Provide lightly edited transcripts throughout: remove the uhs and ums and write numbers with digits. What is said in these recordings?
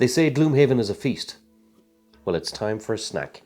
They say Gloomhaven is a feast. Well, it's time for a snack.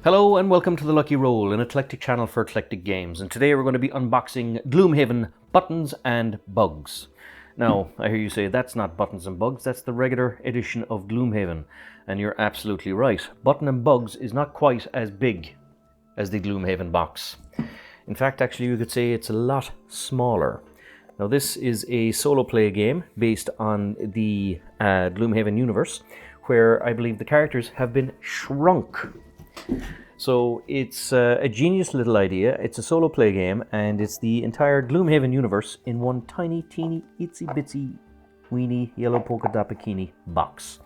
Hello and welcome to The Lucky Roll, an eclectic channel for eclectic games. And today we're going to be unboxing Gloomhaven Buttons and Bugs. Now, I hear you say that's not Buttons and Bugs, that's the regular edition of Gloomhaven. And you're absolutely right. Button and Bugs is not quite as big as the Gloomhaven box. In fact, actually you could say it's a lot smaller. Now this is a solo play game based on the Gloomhaven universe, where I believe the characters have been shrunk. So it's a genius little idea. It's a solo play game, and it's the entire Gloomhaven universe in one tiny, teeny, itsy bitsy, weeny yellow polka dot bikini box.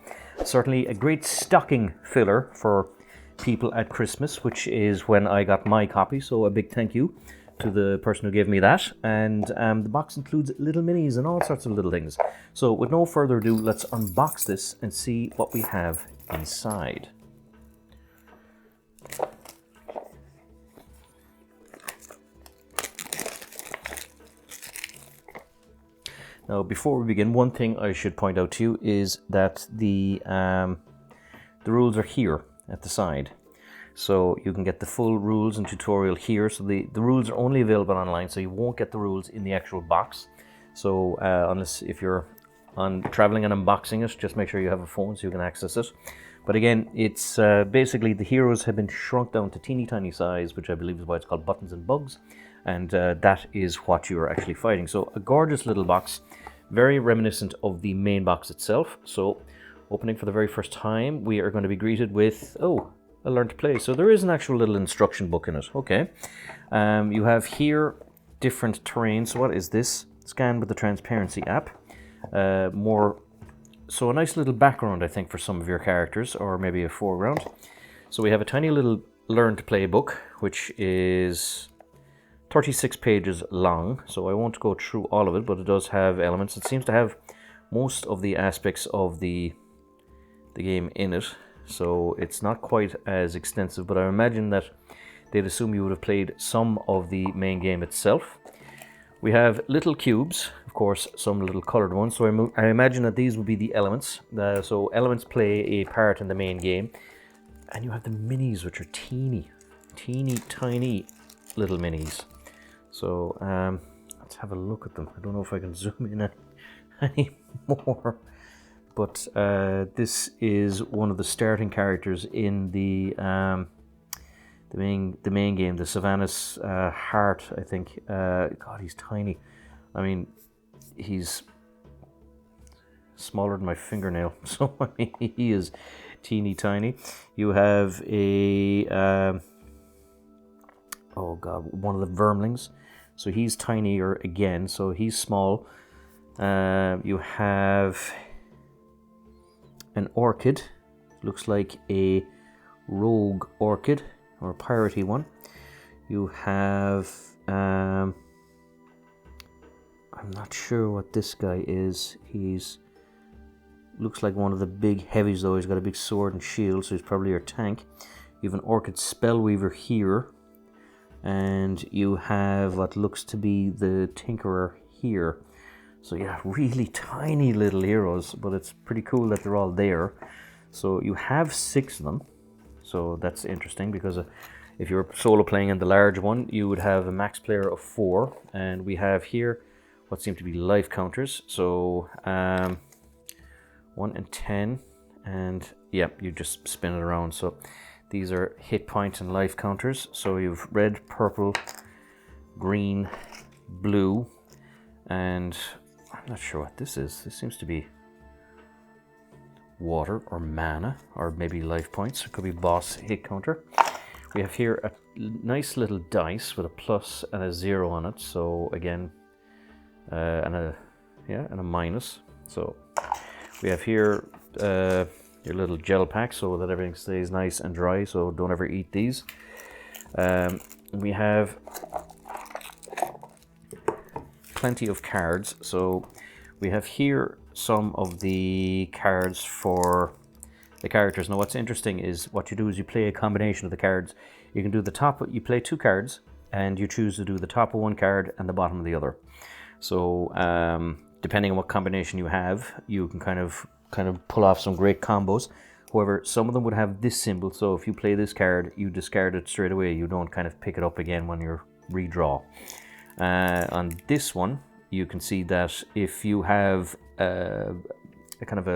Certainly a great stocking filler for people at Christmas, which is when I got my copy. So a big thank you to the person who gave me that. And the box includes little minis and all sorts of little things. So with no further ado, let's unbox this and see what we have inside. Now, before we begin, one thing I should point out to you is that the rules are here at the side. So you can get the full rules and tutorial here. So the rules are only available online, so you won't get the rules in the actual box. So unless if you're traveling and unboxing it, just make sure you have a phone so you can access it. But again, it's basically the heroes have been shrunk down to teeny tiny size, which I believe is why it's called Buttons and Bugs. And that is what you are actually fighting. So a gorgeous little box, very reminiscent of the main box itself. So opening for the very first time, we are going to be greeted with, oh, a learn to play. So there is an actual little instruction book in it. Okay. You have here different terrain. So what is this? Scan with the transparency app. So a nice little background, I think, for some of your characters, or maybe a foreground. So we have a tiny little learn to play book, which is 36 pages long, so I won't go through all of it, but it does have elements. It seems to have most of the aspects of the game in it, so it's not quite as extensive, but I imagine that they'd assume you would have played some of the main game itself. We have little cubes, of course, some little colored ones, so I imagine that these would be the elements. So elements play a part in the main game. And you have the minis, which are teeny, tiny little minis. So let's have a look at them. I don't know if I can zoom in any more, but this is one of the starting characters in the main game, the Savannah's Heart, I think. God, he's tiny. I mean, he's smaller than my fingernail. So I mean, he is teeny tiny. You have a oh god, one of the vermlings. So he's tinier again, so he's small. You have an orchid. Looks like a rogue orchid, or a piratey one. You have I'm not sure what this guy is. He's looks like one of the big heavies though. He's got a big sword and shield, so he's probably your tank. You have an orchid spellweaver here. And you have what looks to be the Tinkerer here. So yeah, really tiny little heroes, but it's pretty cool that they're all there. So you have 6 of them. So that's interesting, because if you're solo playing in the large one, you would have a max player of 4. And we have here what seem to be life counters. So 1 and 10, and yeah, you just spin it around. So these are hit point and life counters. So you've red, purple, green, blue, and I'm not sure what this is. This seems to be water or mana, or maybe life points. It could be boss hit counter. We have here a nice little dice with a plus and a 0 on it. So again, and a minus. So we have here your little gel pack so that everything stays nice and dry, so don't ever eat these. We have plenty of cards. So we have here some of the cards for the characters. Now what's interesting is what you do is you play a combination of the cards. You can do the top, you play 2 cards and you choose to do the top of one card and the bottom of the other. So depending on what combination you have, you can kind of pull off some great combos. However, some of them would have this symbol, so if you play this card, you discard it straight away. You don't kind of pick it up again when you redraw. On this one, you can see that if you have a kind of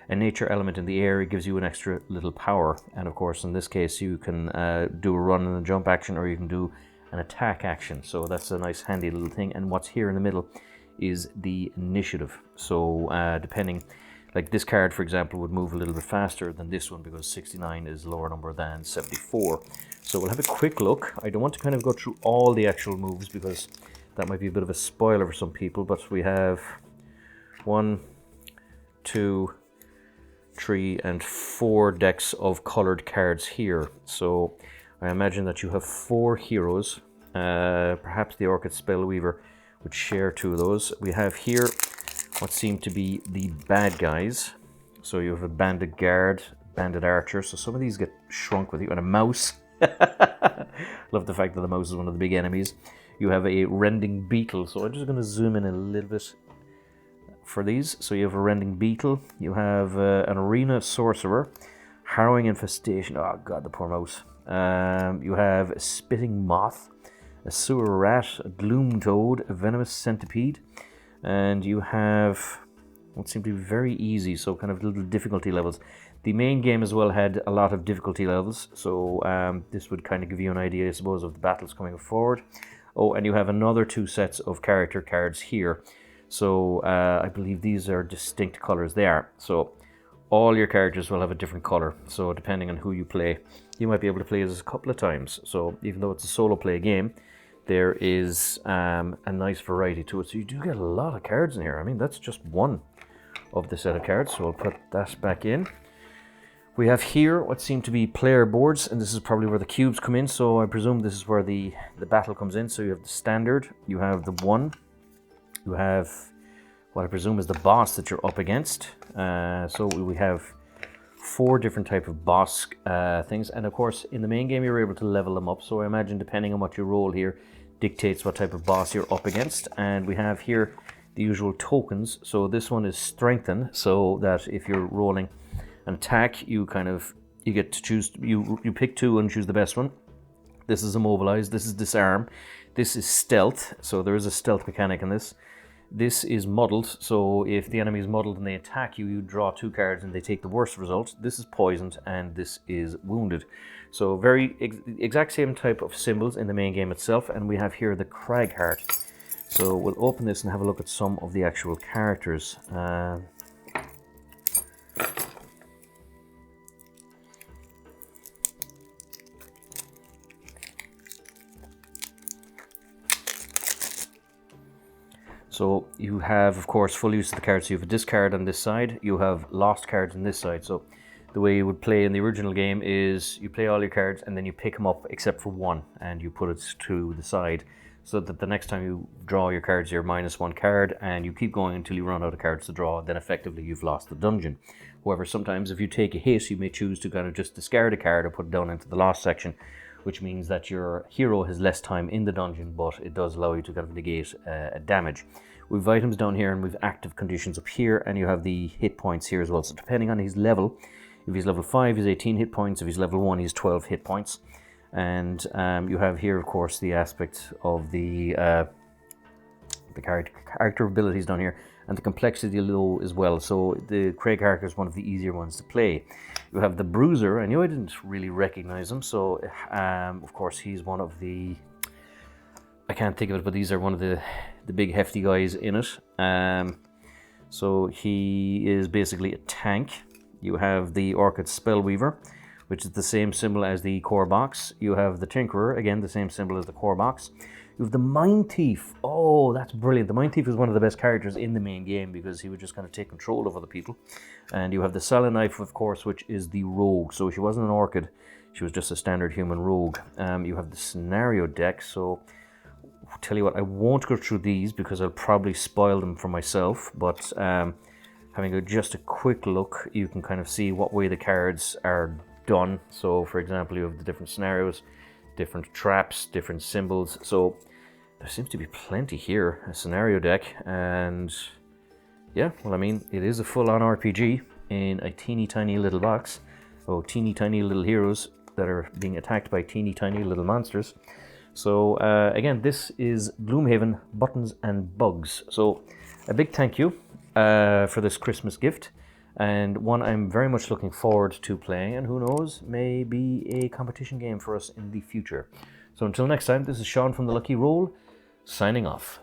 a nature element in the air, it gives you an extra little power. And of course, in this case, you can do a run and a jump action, or you can do an attack action. So that's a nice handy little thing. And what's here in the middle is the initiative. So depending, like this card, for example, would move a little bit faster than this one because 69 is a lower number than 74. So we'll have a quick look. I don't want to kind of go through all the actual moves because that might be a bit of a spoiler for some people, but we have 1, 2, 3 and 4 decks of colored cards here. So I imagine that you have 4 heroes. Perhaps the Orchid Spellweaver would share 2 of those. We have here what seem to be the bad guys. So you have a bandit guard, bandit archer. So some of these get shrunk with you, and a mouse. Love the fact that the mouse is one of the big enemies. You have a rending beetle. So I'm just going to zoom in a little bit for these. So you have a rending beetle. You have an arena sorcerer, harrowing infestation. Oh god, the poor mouse. You have a spitting moth, a sewer rat, a gloom toad, a venomous centipede. And you have what seem to be very easy, so kind of little difficulty levels. The main game as well had a lot of difficulty levels, so this would kind of give you an idea, I suppose, of the battles coming forward. Oh, and you have another 2 sets of character cards here. So I believe these are distinct colors. They are. So all your characters will have a different color. So depending on who you play, you might be able to play this a couple of times. So even though it's a solo play game, there is a nice variety to it. So you do get a lot of cards in here. I mean, that's just one of the set of cards. So I'll put that back in. We have here what seem to be player boards, and this is probably where the cubes come in. So I presume this is where the battle comes in. So you have the standard, you have the 1, you have what I presume is the boss that you're up against. So we have 4 different type of boss things, and of course in the main game you're able to level them up. So I imagine depending on what you roll here dictates what type of boss you're up against. And we have here the usual tokens. So this one is strengthen, so that if you're rolling an attack, you get to choose, you pick 2 and choose the best one. This is immobilize, this is disarm, this is stealth, so there is a stealth mechanic in this. This is muddled, so if the enemy is muddled and they attack you, you draw 2 cards and they take the worst result. This is poisoned, and this is wounded. So very exact same type of symbols in the main game itself. And we have here the Cragheart. So we'll open this and have a look at some of the actual characters. So you have, of course, full use of the cards. So you have a discard on this side, you have lost cards on this side. So the way you would play in the original game is you play all your cards and then you pick them up except for 1 and you put it to the side, so that the next time you draw your cards, you're -1 card, and you keep going until you run out of cards to draw. Then effectively you've lost the dungeon. However, sometimes if you take a hit, you may choose to kind of just discard a card or put it down into the lost section, which means that your hero has less time in the dungeon, but it does allow you to kind of negate a damage. We've items down here and we've active conditions up here, and you have the hit points here as well. So depending on his level, if he's level 5, he's 18 hit points. If he's level 1, he's 12 hit points. And you have here, of course, the aspect of the character abilities down here, and the complexity low as well. So the Cragheart is one of the easier ones to play. You have the Bruiser. I knew I didn't really recognize him. So, of course, he's one of the... I can't think of it, but these are one of the big hefty guys in it. So he is basically a tank. You have the Orchid Spellweaver, which is the same symbol as the core box. You have the Tinkerer, again, the same symbol as the core box. You have the Mind Thief. Oh, that's brilliant. The Mind Thief is one of the best characters in the main game because he would just kind of take control of other people. And you have the Selenite, of course, which is the Rogue. So she wasn't an Orchid. She was just a standard human rogue. You have the Scenario deck. So, I'll tell you what, I won't go through these because I'll probably spoil them for myself. But having just a quick look, you can kind of see what way the cards are done. So, for example, you have the different scenarios, different traps, different symbols. So there seems to be plenty here. A scenario deck, and yeah, well, I mean, it is a full-on RPG in a teeny tiny little box. Oh, teeny tiny little heroes that are being attacked by teeny tiny little monsters. So again, this is Gloomhaven Buttons and Bugs. So a big thank you for this Christmas gift, and one I'm very much looking forward to playing, and who knows, may be a competition game for us in the future. So until next time, this is Sean from The Lucky Roll, signing off.